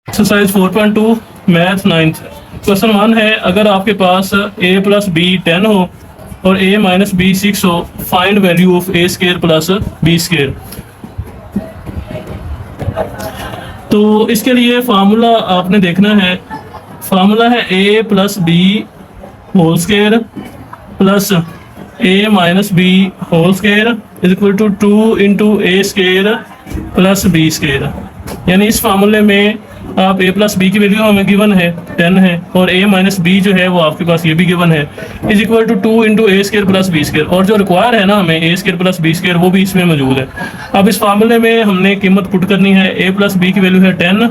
Exercise 4.2 math 9th question 1 है, अगर आपके पास a प्लस बी 10 हो और a माइनस बी 6 हो, find value of a square plus B square. तो इसके लिए फार्मूला आपने देखना है, फार्मूला है a plus B whole square plus a minus B whole square is equal to 2 into A square plus B square. यानी इस फार्मूले में आप a प्लस बी की वैल्यू हमें गिवन है 10 है और a माइनस बी जो है वो आपके पास ये भी गिवन है, is equal to 2 into A square plus B square. और जो रिक्वायर है ना हमें a square plus B square वो भी इसमें मौजूद है। अब इस फार्मूले में हमने कीमत पुट करनी है, a प्लस बी की वैल्यू है 10,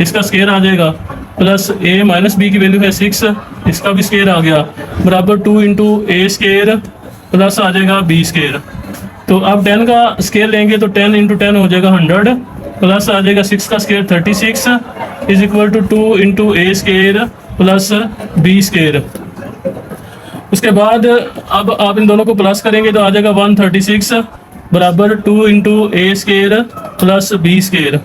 इसका स्केयर आ जाएगा, प्लस a माइनस बी की वैल्यू है 6, इसका भी स्केयर आ गया, बराबर 2 इंटू ए स्केयर प्लस आ जाएगा बी स्केयर। तो अब 10 का स्केयर लेंगे तो 10 इंटू 10 हो जाएगा 100, प्लस आ जाएगा 6 का square 36 is equal to 2 into A square plus B square. उसके बाद अब आप इन दोनों को प्लस करेंगे तो आ जाएगा 136 बराबर 2 into A square plus B square.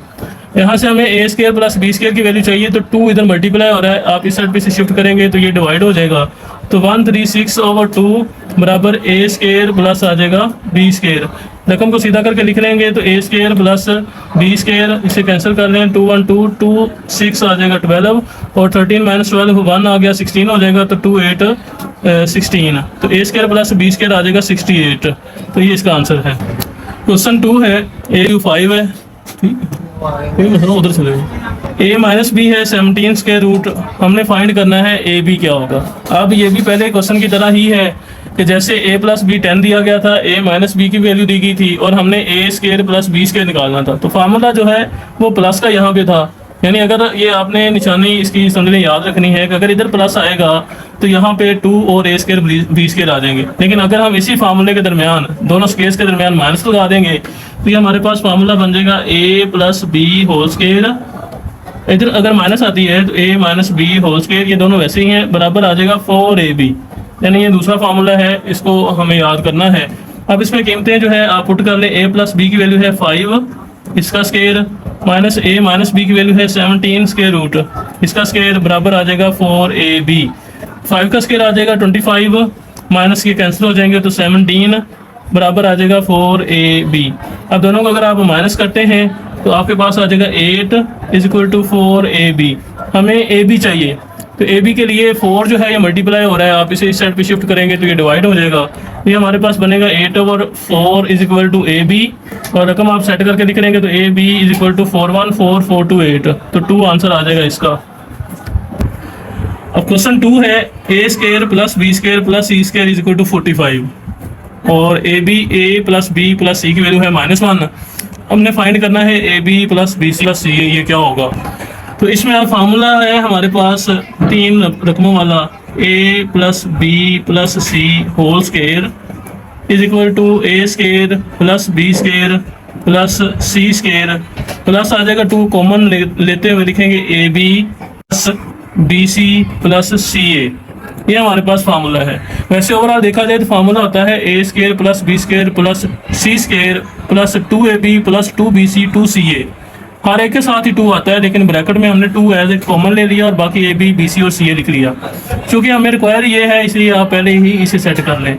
यहाँ से हमें ए स्केयर प्लस बी स्केयर की वैल्यू चाहिए, तो 2 इधर मल्टीप्लाई हो रहा है, आप इस साइड पे से शिफ्ट करेंगे तो ये डिवाइड हो जाएगा, तो 136/2 बराबर ए स्केयर प्लस आ जाएगा बी स्केयर। रकम को सीधा करके लिख लेंगे तो ए स्केयर प्लस बी स्केयर, इसे कैंसिल कर लें, 2 1 2 2 6 आ जाएगा 12 और 13 माइनस 12 1 आ गया 16 हो जाएगा, तो 2 8 16, तो ए स्केयर प्लस बी स्केयर आ जाएगा 68। तो ये इसका आंसर है। क्वेश्चन 2 है, a5 है, ठीक है, उधर चले a माइनस बी है 17 स्क्वायर रूट, हमने फाइंड करना है ए बी क्या होगा। अब ये भी पहले क्वेश्चन की तरह ही है कि जैसे a प्लस बी 10 दिया गया था, a माइनस बी की वैल्यू दी गई थी और हमने a square plus B square निकालना था, तो फार्मूला जो है वो प्लस का यहाँ पे था। यानी अगर ये आपने निशानी इसकी समझने याद रखनी है कि अगर इधर प्लस आएगा तो यहाँ पे 2 और a स्क्वायर बी स्क्वायर आ जाएंगे, लेकिन अगर हम इसी फार्मूले के दरमियान दोनों स्क्वायर्स के दरमियान माइनस लगा देंगे तो ये हमारे पास फार्मूला बन जाएगा a plus B whole square, इधर अगर माइनस आती है तो a minus B whole square, ये दोनों वैसे ही हैं, बराबर आ जाएगा 4ab। यानी ये दूसरा फार्मूला है, इसको हमें याद करना है। अब इसमें कीमतें जो है आप पुट कर लें, a प्लस बी की वैल्यू है 5, इसका square, minus a minus B की वैल्यू है 17 स्क्वायर रूट, इसका स्क्वायर बराबर आ जाएगा 4ab। 5 का स्क्वायर आ जाएगा 25, माइनस के कैंसिल हो जाएंगे तो 17 बराबर आ जाएगा 4ab। अब दोनों को अगर आप माइनस करते हैं तो आपके पास आ जाएगा 8 इज इक्वल टू 4ab। हमें ab चाहिए, तो ab के लिए 4 जो है ये मल्टीप्लाई हो रहा है, आप इसे इस साइड पे शिफ्ट करेंगे तो ये डिवाइड हो जाएगा, तो ये हमारे पास बनेगा 8/4 इज इक्वल टू ab, और रकम आप सेट करके लिख लेंगे तो ab इज इक्वल टू 414428, तो 2 आंसर आ जाएगा इसका। अब क्वेश्चन 2 है, a square plus B square plus C square is equal to 45 और a plus B plus C की वैल्यू है -1। हमने फाइंड करना है a b plus B plus C, ये क्या होगा। तो इसमें अब फार्मूला है हमारे पास 3 रकमों वाला, a plus B plus C whole square is equal to A square plus B square plus C square, plus आ जाएगा 2 कॉमन लेते हुए लिखेंगे A B plus B C plus C A. ये हमारे पास फार्मूला है। वैसे ओवरऑल देखा जाए तो फार्मूला होता है A square plus B square plus C square plus 2ab plus 2bc 2ca, हर एक के साथ ही 2 आता है, लेकिन ब्रैकेट में हमने 2 एज ए कॉमन ले लिया और बाकी ए बी बी सी और सी ए लिख लिया। क्योंकि हमें रिक्वायर ये है इसलिए आप पहले ही इसे सेट कर लें।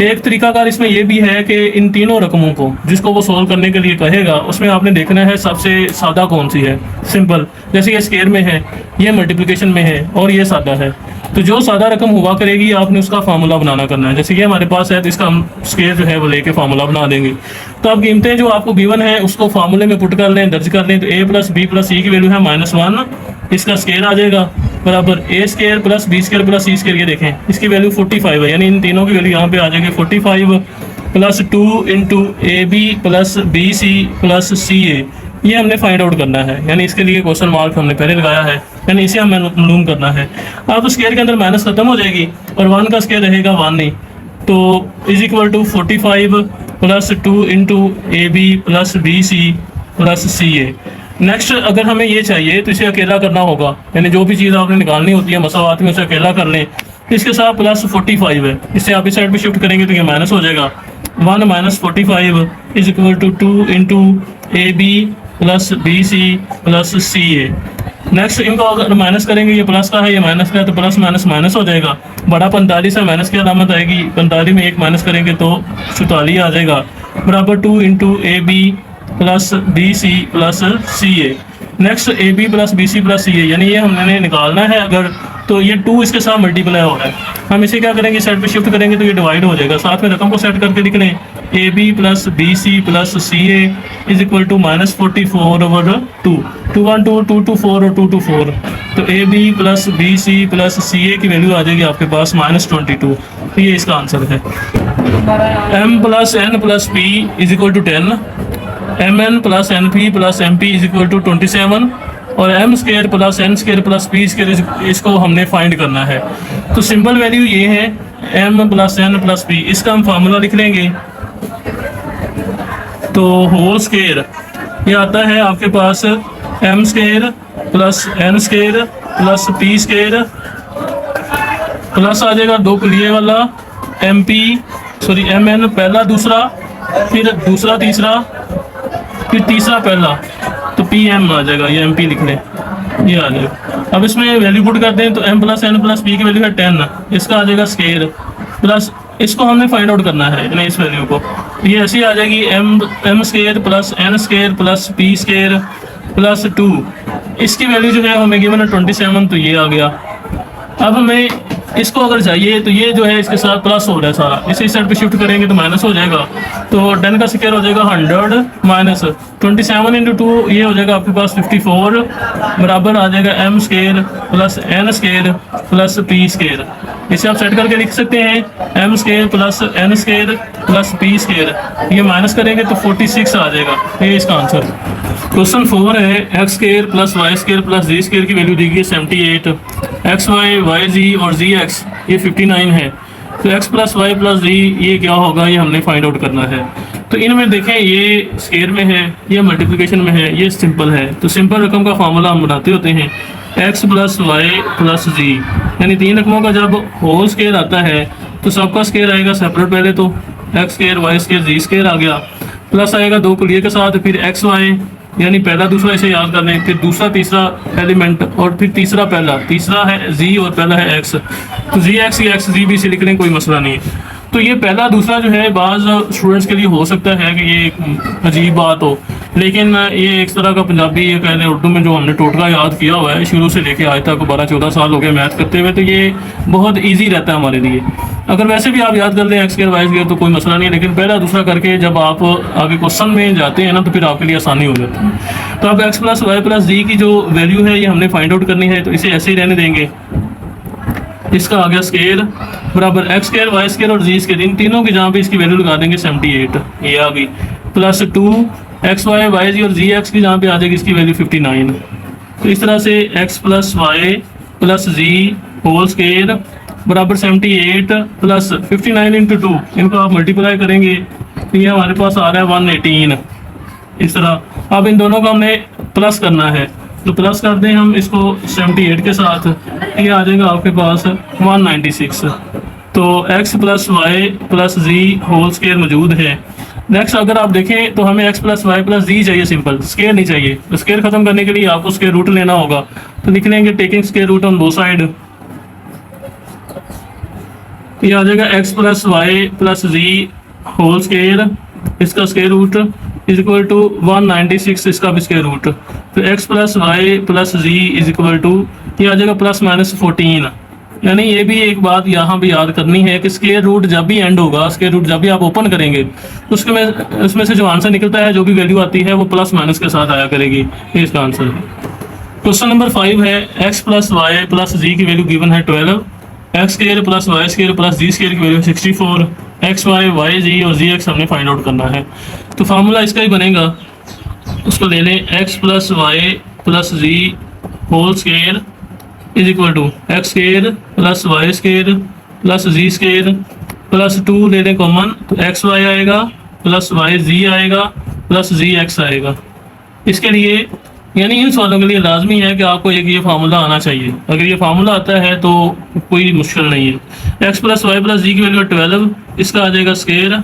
एक तरीकाकार इसमें यह भी है कि इन तीनों रकमों को जिसको वो सोल्व करने के लिए कहेगा उसमें आपने देखना है सबसे सादा कौन सी है, सिंपल। जैसे ये स्क्वायर में है, ये मल्टीप्लिकेशन में है और ये सादा है, तो जो सादा रकम हुआ करेगी आपने उसका फार्मूला बनाना करना है। जैसे ये हमारे पास है तो इसका हम स्क्वायर जो है वो लेके फार्मूला बना देंगे। तो अब कीमतें जो आपको गिवन है उसको फार्मूले में पुट कर लें, दर्ज कर लें, तो a plus B plus C की वैल्यू है -1, इसका स्क्वायर आ जाएगा बराबर A square plus B square plus C square, ये देखें इसकी वैल्यू 45 है, यानी इन तीनों की वैल्यू यहाँ पे आ जाएगी 45 plus 2 into A B plus B C plus C A. ये हमने फाइंड आउट करना है, यानी इसके लिए क्वेश्चन मार्क हमने पहले लगाया है, यानी इसे हमें मालूम करना है। अब स्क्वायर के अंदर माइनस खत्म हो जाएगी और 1 का स्क्वायर रहेगा 1 नहीं, तो is equal to 45 plus 2 into A B plus B C plus C A. Next अगर हमें ये चाहिए तो इसे अकेला करना होगा, यानी जो भी चीज़ आपने निकालनी होती है मसावात में उसे अकेला कर लें। इसके साथ प्लस 45 है, इससे आप इस साइड पे शिफ्ट करेंगे तो ये माइनस हो जाएगा, 1 minus 45 is equal to 2 into A B plus B C plus C A. Next इनको अगर माइनस करेंगे, ये प्लस का है ये माइनस का है, तो प्लस माइनस माइनस हो जाएगा। बड़ा 45 है, माइनस की अलामत आएगी, 45 में एक माइनस करेंगे तो 44 आ जाएगा, बराबर 2 into A B plus B C plus C A. Next A B plus B C plus C A, यानी ये हमने निकालना है अगर, तो ये 2 इसके साथ मल्टीप्लाई हो रहा है, हम इसे क्या करेंगे सेट पे शिफ्ट करेंगे तो ये डिवाइड हो जाएगा। साथ में रकम को सेट करके लिख लें, A B plus B C plus C A is equal to -44/2, 2 1 2 2 2 4 और 2 2 4, तो A B plus B C plus C A की वैल्यू आ जाएगी आपके पास -22। तो ये इसका आंसर है। m plus N plus P is equal to 10, M N plus N P plus M P is equal to 27, और M square plus N square plus P square इसको हमने फाइंड करना है। तो सिंपल वैल्यू ये है M plus N plus P, इसका हम फार्मूला लिख लेंगे। तो होल स्केयर ये आता है आपके पास M square plus N square plus P square, plus आ जाएगा 2 कुलिये वाला M P sorry M N पहला दूसरा, फिर दूसरा तीसरा, फिर तीसरा पहला, तो पी एम आ जाएगा, ये एम पी लिख लें, ये आ जाएगा। अब इसमें वैल्यू पुट करते हैं, तो M plus N plus P की वैल्यू है 10, इसका आ जाएगा स्केयर, प्लस इसको हमने फाइंड आउट करना है यानी इस वैल्यू को, ये ऐसी आ जाएगी M square plus N square plus P square plus 2, इसकी वैल्यू जो है हमें गिवन है 27, तो ये आ गया। अब हमें इसको अगर चाहिए तो ये जो है इसके साथ प्लस हो रहा है सारा, इसी साइड पे शिफ्ट करेंगे तो माइनस हो जाएगा, तो 10 का स्क्वायर हो जाएगा 100 माइनस 27 इंटू 2, ये हो जाएगा आपके पास 54, बराबर आ जाएगा M square plus N square plus P square. इसे आप सेट करके लिख सकते हैं M square plus N square plus P square, ये माइनस करेंगे तो 46 आ जाएगा, ये इसका आंसर। क्वेश्चन 4 है x square plus Y square plus जी स्केयर की वैल्यू दी गई है 78, एक्स वाई वाई जी और जी एक्स ये 59 है, तो एक्स प्लस वाई प्लस जी ये क्या होगा, ये हमने फाइंड आउट करना है। तो इनमें देखें ये स्केयर में है, ये मल्टीप्लिकेशन में है, ये सिंपल है, तो सिंपल रकम का फार्मूला हम बनाते होते हैं एक्स प्लस वाई प्लस जी, यानी 3 रकमों का जब होल स्केयर आता है तो सबका स्केयर आएगा सेपरेट, पहले तो एक्स स्केयर वाई स्केयर जी स्केयर आ गया, प्लस आएगा 2 कुलिये के साथ, फिर एक्स वाई यानी पहला दूसरा इसे याद कर लें, फिर दूसरा तीसरा एलिमेंट, और फिर तीसरा पहला, तीसरा है जी और पहला है एक्स, तो जी एक्स या एक्स जी भी इसे लिख लें, कोई मसला नहीं है। तो ये पहला दूसरा जो है बाज़ स्टूडेंट्स के लिए हो सकता है कि ये एक अजीब बात हो, लेकिन ये एक तरह का पंजाबी ये कह लें उर्दू में जो हमने टोटका याद किया हुआ है शुरू से लेके आज तक 12-14 साल हो गए मैथ करते हुए, तो ये बहुत ईजी रहता है हमारे लिए। अगर वैसे भी आप याद कर लें एक्स स्क्वायर वाई स्क्वायर तो कोई मसला नहीं है, लेकिन पहला दूसरा करके जब आप आगे क्वेश्चन में जाते हैं ना तो फिर आपके लिए आसानी हो जाती है। तो अब एक्स प्लस वाई प्लस जी की जो वैल्यू है ये हमने फाइंड आउट करनी है, तो इसे ऐसे ही रहने देंगे। इसका आ गया स्केयर बराबर एक्स स्केयर वाई स्केयर और जी स्केयर, इन तीनों की जहाँ पे इसकी वैल्यू लगा देंगे 78, ये आ गई, plus 2 x y y z और जी एक्स की जहाँ पे आ जाएगी इसकी वैल्यू 59। तो इस तरह से x plus Y plus Z whole square बराबर 78 प्लस 59 इंटू 2, इनको आप मल्टीप्लाई करेंगे तो ये हमारे पास आ रहा है 118। इस तरह अब इन दोनों को हमने प्लस करना है, तो प्लस कर दें हम इसको 78 के साथ, ये आ जाएगा आपके पास 196। तो x plus Y plus Z whole square मौजूद है। नेक्स्ट अगर आप देखें तो हमें x प्लस वाई प्लस जी चाहिए, सिंपल स्केयर नहीं चाहिए, तो स्केयर खत्म करने के लिए आपको स्केयर रूट लेना होगा, तो लिख लेंगे taking square root on both side, ये आ जाएगा x plus Y plus Z whole square, इसका square root is equal to 196, इसका भी स्केयर रूट, तो x plus Y plus Z is equal to ये आ जाएगा प्लस माइनस 14। यानी ये भी एक बात यहाँ भी याद करनी है कि स्केयर रूट जब भी एंड होगा, स्केयर रूट जब भी आप ओपन करेंगे उसके में उसमें से जो आंसर निकलता है, जो भी वैल्यू आती है वो प्लस माइनस के साथ आया करेगी, ये इसका आंसर है। क्वेश्चन नंबर 5 है x प्लस वाई प्लस जी की वैल्यू गिवन है 12, x square plus Y square plus जी स्केयर की value 64, x y y z और जी एक्स हमने फाइंड आउट करना है। तो फार्मूला इसका ही बनेगा, उसको ले लें X plus Y plus Z whole square is equal to X square plus Y square plus ji square plus 2 ले लें कॉमन, तो एक्स वाई आएगा प्लस वाई जी आएगा प्लस जी एक्स आएगा। इसके लिए यानी इन सवालों के लिए लाजमी है कि आपको एक ये फार्मूला आना चाहिए, अगर ये फार्मूला आता है तो कोई मुश्किल नहीं है। एक्स प्लस वाई प्लस जी की वैल्यू 12, इसका आ जाएगा square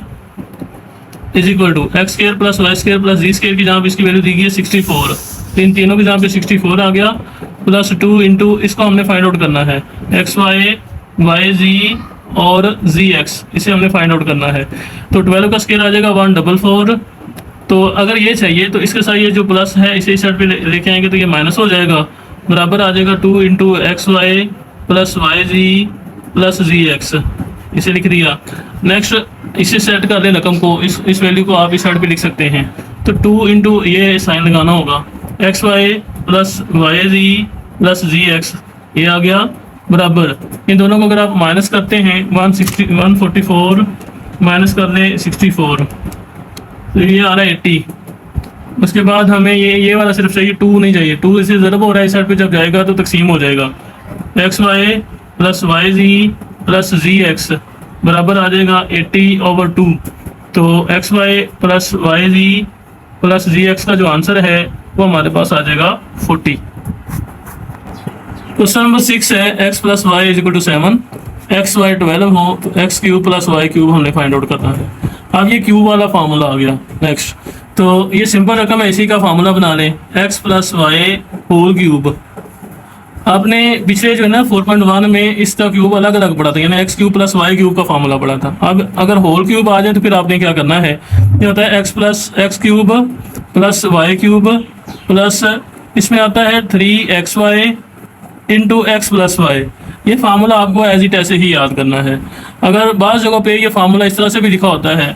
is equal to X square plus Y square plus ji square की जहाँ पे इसकी वैल्यू दी गई है 64, तो इन तीनों की जहाँ पे 64 आ गया, प्लस 2 इंटू इसको हमने फाइंड आउट करना है एक्स वाई वाई जी और जी एक्स, इसे हमने फाइंड आउट करना है। तो 12 का स्केयर आ जाएगा 144। तो अगर ये चाहिए तो इसके साथ ये जो प्लस है इसे इस साइड पे लेके आएंगे तो ये माइनस हो जाएगा, बराबर आ जाएगा 2 into x y plus Y z plus z x, इसे लिख दिया। नेक्स्ट इसे सेट कर लें रकम को, इस वैल्यू को आप इस साइड पे लिख सकते हैं। तो 2 इंटू ये साइन लगाना होगा x y plus Y z plus z x, ये आ गया बराबर। इन दोनों को अगर आप माइनस करते हैं 144 माइनस कर लें 64, तो ये आ रहा है 80। उसके बाद हमें ये वाला सिर्फ चाहिए, 2 नहीं चाहिए, 2 इसे ज़रब हो रहा है इस साइड पे, जब जाएगा तो तकसीम हो जाएगा। X y plus Y z plus z x बराबर आ जाएगा 80/2। तो X y plus Y z plus z x का जो आंसर है वो हमारे पास आ जाएगा 40। क्वेश्चन नंबर 6 है X plus Y is equal to 7, X Y 12 हो तो X cube plus Y cube हमने फाइंड आउट करना है। अब ये क्यूब वाला फार्मूला आ गया। नेक्स्ट, तो ये सिंपल रकम है, इसी का फार्मूला बना लें X plus Y whole cube. आपने पिछले जो है ना 4.1 में इसका क्यूब अलग अलग पढ़ा था, यानी X cube plus Y cube का फार्मूला पढ़ा था। अब अगर होल क्यूब आ जाए तो फिर आपने क्या करना है, ये होता है X plus X cube plus Y cube plus इसमें आता है 3xy into X plus Y. ये फार्मूला आपको एज इट ऐसे ही याद करना है। अगर बाज़ जगहों पे ये फार्मूला इस तरह से भी लिखा होता है,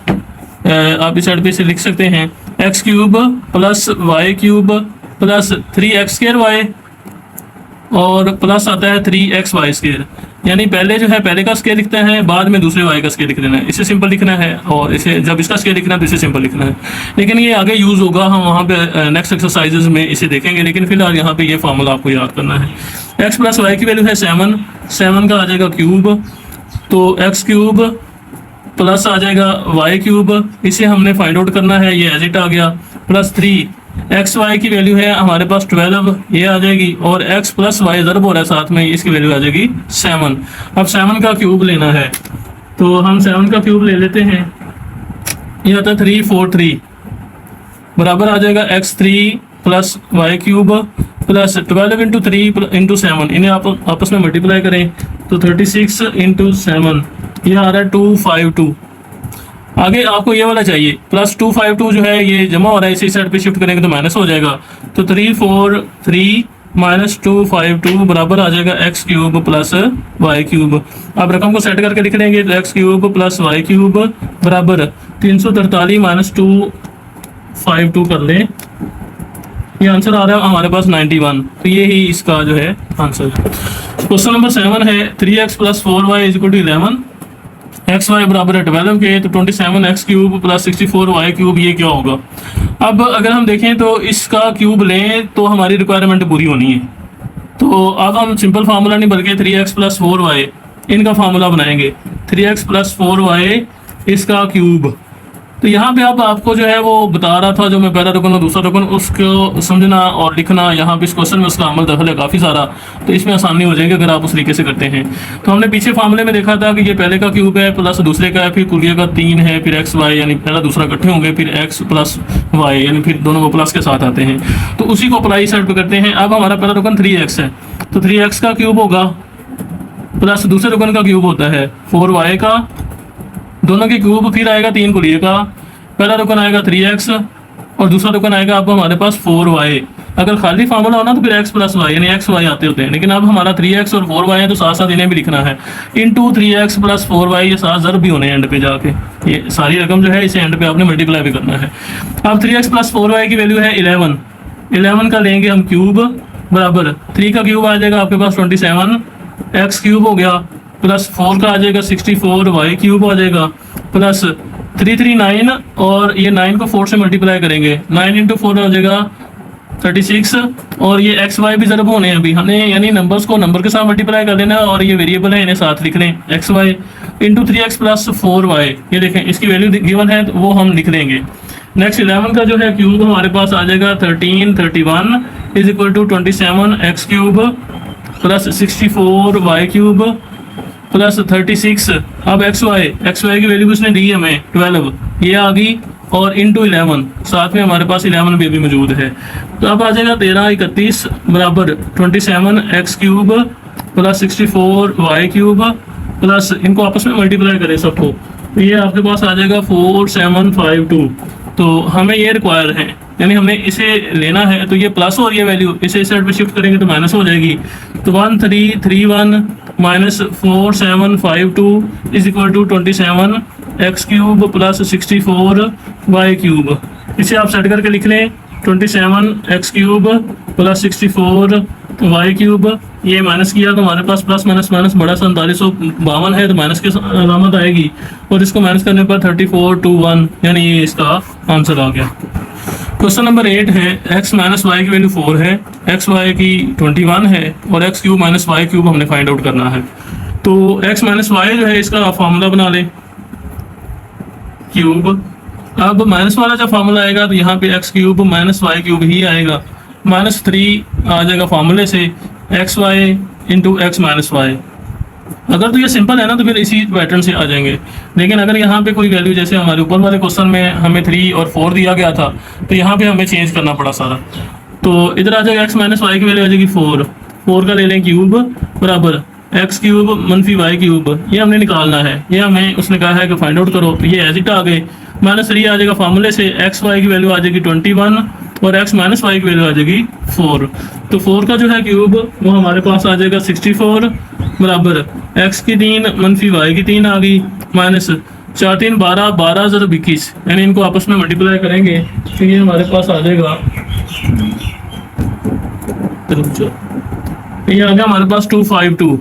आप इस साइड पे इसे लिख सकते हैं X cube plus Y cube plus 3x square Y और प्लस आता है 3xy स्क्वायर। यानी पहले जो है पहले का स्केयर लिखते हैं, बाद में दूसरे y का स्केयर लिख देना है। इसे सिंपल लिखना है और इसे जब इसका स्केयर लिखना है तो इसे सिंपल लिखना है। लेकिन ये आगे यूज़ होगा, हम वहाँ पे नेक्स्ट एक्सरसाइजेज में इसे देखेंगे। लेकिन फिलहाल यहाँ पे ये फार्मूला आपको याद करना है। x प्लस वाई की वैल्यू है 7, 7 का आ जाएगा क्यूब, तो एक्स क्यूब प्लस आ जाएगा वाई क्यूब, इसे हमने फाइंड आउट करना है, ये एज इट आ गया, प्लस 3 एक्स वाई की वैल्यू है हमारे पास 12, ये आ जाएगी, और एक्स प्लस वाई ज़रब हो रहा है साथ में, इसकी वैल्यू आ जाएगी 7। अब 7 का क्यूब लेना है तो हम 7 का क्यूब ले लेते हैं, ये आता है 343 बराबर आ जाएगा x3 plus Y cube plus 12 into 3 into 7, इन्हें आप आपस में मल्टीप्लाई करें तो 36 इंटू 7, ये आ रहा है 252। आगे आपको ये वाला चाहिए प्लस 252 जो है ये जमा हो रहा है, इसी साइड पे शिफ्ट करेंगे तो माइनस हो जाएगा, तो 343 माइनस 252 बराबर आ जाएगा X cube plus Y cube. अब रकम को सेट करके लिख लेंगे तो X cube plus Y cube बराबर 343 माइनस 252 कर लें, ये आंसर आ रहा है हमारे पास 91। तो ये ही इसका जो है आंसर। क्वेश्चन नंबर 7 है 3x plus 4y is equal to 11, X Y बराबर है 12 के, तो 27 X cube plus 64 Y cube, ये क्या होगा। अब अगर हम देखें तो इसका क्यूब लें तो हमारी रिक्वायरमेंट पूरी होनी है। तो अब हम सिंपल फार्मूला नहीं बल्कि 3x प्लस 4y इनका फार्मूला बनाएंगे, 3x प्लस 4y इसका क्यूब। तो यहाँ पे अब आपको जो है वो बता रहा था, जो मैं पहला रुकन और दूसरा रुकन उसको समझना और लिखना, यहाँ पे इस क्वेश्चन में उसका अमल दखल है काफ़ी सारा, तो इसमें आसानी हो जाएगी अगर आप उस तरीके से करते हैं। तो हमने पीछे फार्मूले में देखा था कि ये पहले का क्यूब है प्लस दूसरे का है, फिर कुलिया का 3 है, फिर एक्स वाई यानी पहला दूसरा इकट्ठे होंगे, फिर एक्स प्लस वाई यानी फिर दोनों को प्लस के साथ आते हैं। तो उसी को अप्लाई साइड पर करते हैं। अब हमारा पहला रुकन 3x है, तो 3x का क्यूब होगा प्लस दूसरे रुकन का क्यूब होता है 4y का, दोनों के क्यूब फिर आएगा 3 कुलिए का, पहला रुकन आएगा 3x और दूसरा रुकन आएगा आपको हमारे पास 4y। अगर खाली फार्मूला होना तो फिर x प्लस वाई यानी x y आते होते हैं, लेकिन अब हमारा 3x और 4y है तो साथ साथ इन्हें भी लिखना है, इंटू 3x प्लस 4y, ये साथ ज़रूर भी होने हैं एंड पे जाके, ये सारी रकम जो है इसे एंड पे आपने मल्टीप्लाई भी करना है। अब 3x प्लस 4y की वैल्यू है 11, 11 का लेंगे हम क्यूब बराबर 3 का क्यूब आ जाएगा आपके पास 27 एक्स क्यूब हो गया, प्लस 4 का आ जाएगा 64 वाई क्यूब आ जाएगा, प्लस 339 और ये 9 को 4 से मल्टीप्लाई करेंगे, 9 इंटू 4 हो जाएगा 36, और ये एक्स वाई भी ज़रूर होने हैं अभी हमें, यानी नंबर्स को नंबर के साथ मल्टीप्लाई कर लेना, और ये वेरिएबल है इन्हें साथ लिख लें, x y into 3x plus 4y, ये देखें इसकी वैल्यू गिवन है तो वो हम लिख लेंगे। नेक्स्ट 11 का जो है क्यूब हमारे पास आ जाएगा 1331 is equal to 27 X cube plus 64 Y cube plus 36। अब एक्स वाई की वैल्यू उसने दी हमें 12, ये आ गई, और इंटू 11, साथ में हमारे पास 11 भी अभी मौजूद है। तो अब आ जाएगा 13 31 बराबर 27 X cube plus 64 Y cube plus, इनको आपस में मल्टीप्लाई करें सबको, तो ये आपके पास आ जाएगा 4752। तो हमें ये रिक्वायर है, यानी हमने इसे लेना है, तो ये प्लस हो रही है वैल्यू, इसे इस साइड पे शिफ्ट करेंगे तो माइनस हो जाएगी। तो 1331 minus 4752 is equal to 27 X cube plus 64 Y cube. इसे आप सेट करके लिख लें 27 X cube plus 64 Y cube. ये माइनस किया तो हमारे पास प्लस माइनस माइनस बड़ा 4752 है, तो माइनस की अलामत आएगी, और इसको माइनस करने पर 3421, यानी ये इसका आंसर आ गया। क्वेश्चन नंबर 8 है, x माइनस वाई की वैल्यू 4 है, एक्स वाई की 21 है, और x cube minus y cube हमने फाइंड आउट करना है। तो x माइनस वाई जो है इसका फार्मूला बना लें, क्यूब। अब माइनस वाला जब फार्मूला आएगा तो यहाँ पे x cube minus y cube ही आएगा, -3 आ जाएगा फार्मूले से, x y into x minus y. अगर तो ये सिंपल है ना तो फिर इसी पैटर्न से आ जाएंगे, लेकिन अगर यहाँ पे कोई वैल्यू, जैसे हमारे ऊपर वाले क्वेश्चन में हमें 3 और 4 दिया गया था, तो यहाँ पे हमें चेंज करना पड़ा सारा। तो इधर आ जाएगा एक्स माइनस वाई की वैल्यू आ जाएगी 4 का ले लें क्यूब बराबर एक्स क्यूब मनफी वाई क्यूब, ये हमने निकालना है, ये हमें उसने कहा है कि फाइंड आउट करो, तो ये एज इट आ गए। -3 आ जाएगा फार्मूले से, एक्स वाई की वैल्यू आ जाएगी 21 और एक्स माइनस वाई की वैल्यू आ जाएगी 4। तो 4 का जो है क्यूब वो हमारे पास आ जाएगा 64 बराबर एक्स की 3 मनफी वाई की 3 आ गई, माइनस 4 3 12 12 ज़रा 21, यानी इनको आपस में मल्टीप्लाई करेंगे तो ये हमारे पास आ जाएगा, ये आ गया हमारे पास 252।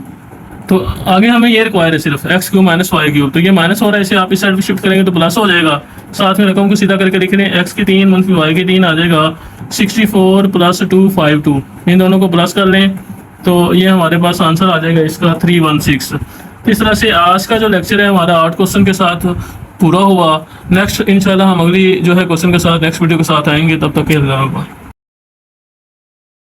तो आगे हमें ये रिक्वायर है सिर्फ x cube minus y cube, तो ये माइनस हो रहा है, इसे आप इस साइड पे शिफ्ट करेंगे तो प्लस हो जाएगा। साथ में रकम को सीधा करके लिख लें, एक्स की 3 मनफी वाई की 3 आ जाएगा 64 प्लस 252, इन दोनों को प्लस कर लें तो ये हमारे पास आंसर आ जाएगा इसका 316। इस तरह से आज का जो लेक्चर है हमारा 8 क्वेश्चन के साथ पूरा हुआ। नेक्स्ट इंशाल्लाह हम अगली जो है क्वेश्चन के साथ नेक्स्ट वीडियो के साथ आएंगे, तब तक के लिए।